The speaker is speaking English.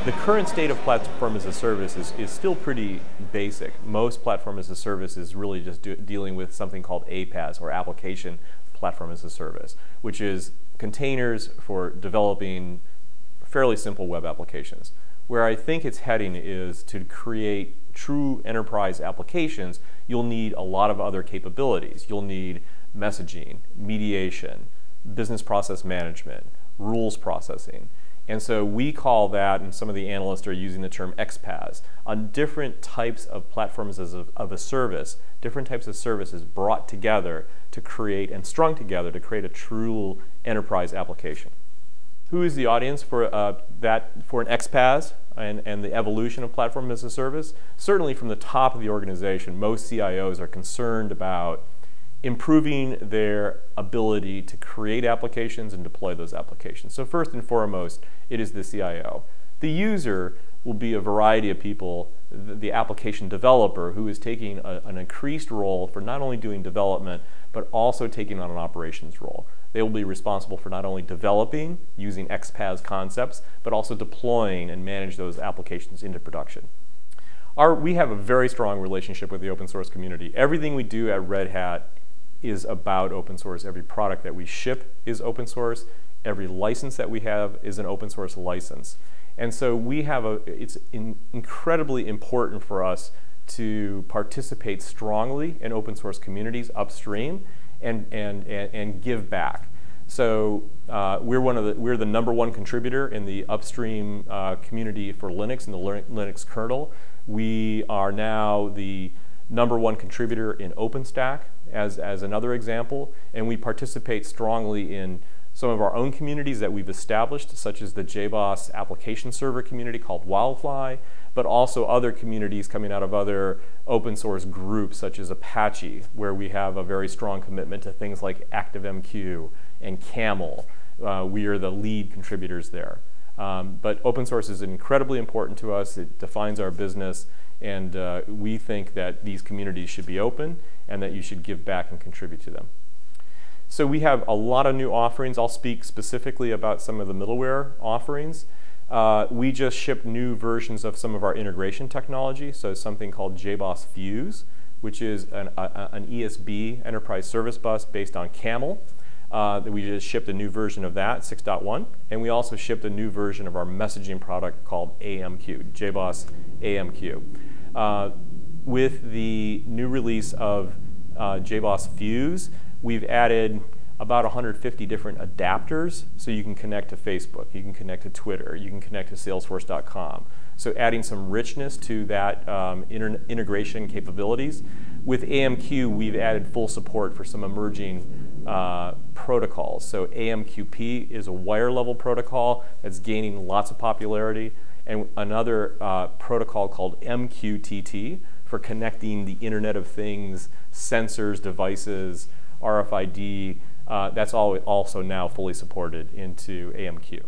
The current state of platform as a service is still pretty basic. Most platform as a service is really just dealing with something called APaaS, or application platform as a service, which is containers for developing fairly simple web applications. Where I think it's heading is to create true enterprise applications. You'll need a lot of other capabilities. You'll need messaging, mediation, business process management, rules processing. And so we call that, and some of the analysts are using the term XPaaS, on different types of platforms of a service, different types of services brought together to create, and strung together to create a true enterprise application. Who is the audience for an XPaaS and the evolution of platform as a service? Certainly from the top of the organization, most CIOs are concerned about improving their ability to create applications and deploy those applications. So first and foremost, it is the CIO. The user will be a variety of people, the application developer, who is taking an increased role for not only doing development, but also taking on an operations role. They will be responsible for not only developing using XPaaS concepts, but also deploying and manage those applications into production. We have a very strong relationship with the open source community. Everything we do at Red-Hat is about open source. Every product that we ship is open source. Every license that we have is an open source license. And so it's incredibly important for us to participate strongly in open source communities upstream and give back. So we're the #1 contributor in the upstream community for Linux and the Linux kernel. We are now the #1 contributor in OpenStack as another example, and we participate strongly in some of our own communities that we've established, such as the JBoss application server community called Wildfly, but also other communities coming out of other open source groups such as Apache, where we have a very strong commitment to things like ActiveMQ and Camel. We are the lead contributors there. But open source is incredibly important to us. It defines our business, and we think that these communities should be open and that you should give back and contribute to them. So we have a lot of new offerings. I'll speak specifically about some of the middleware offerings. We just shipped new versions of some of our integration technology, so something called JBoss Fuse, which is an ESB, Enterprise Service Bus, based on Camel. We just shipped a new version of that, 6.1, and we also shipped a new version of our messaging product called AMQ, JBoss AMQ. With the new release of JBoss Fuse, we've added about 150 different adapters, so you can connect to Facebook, you can connect to Twitter, you can connect to Salesforce.com. So adding some richness to that integration capabilities. With AMQ, we've added full support for some emerging protocols. So AMQP is a wire level protocol that's gaining lots of popularity, and another protocol called MQTT for connecting the Internet of Things, sensors, devices, RFID, that's all also now fully supported into AMQ.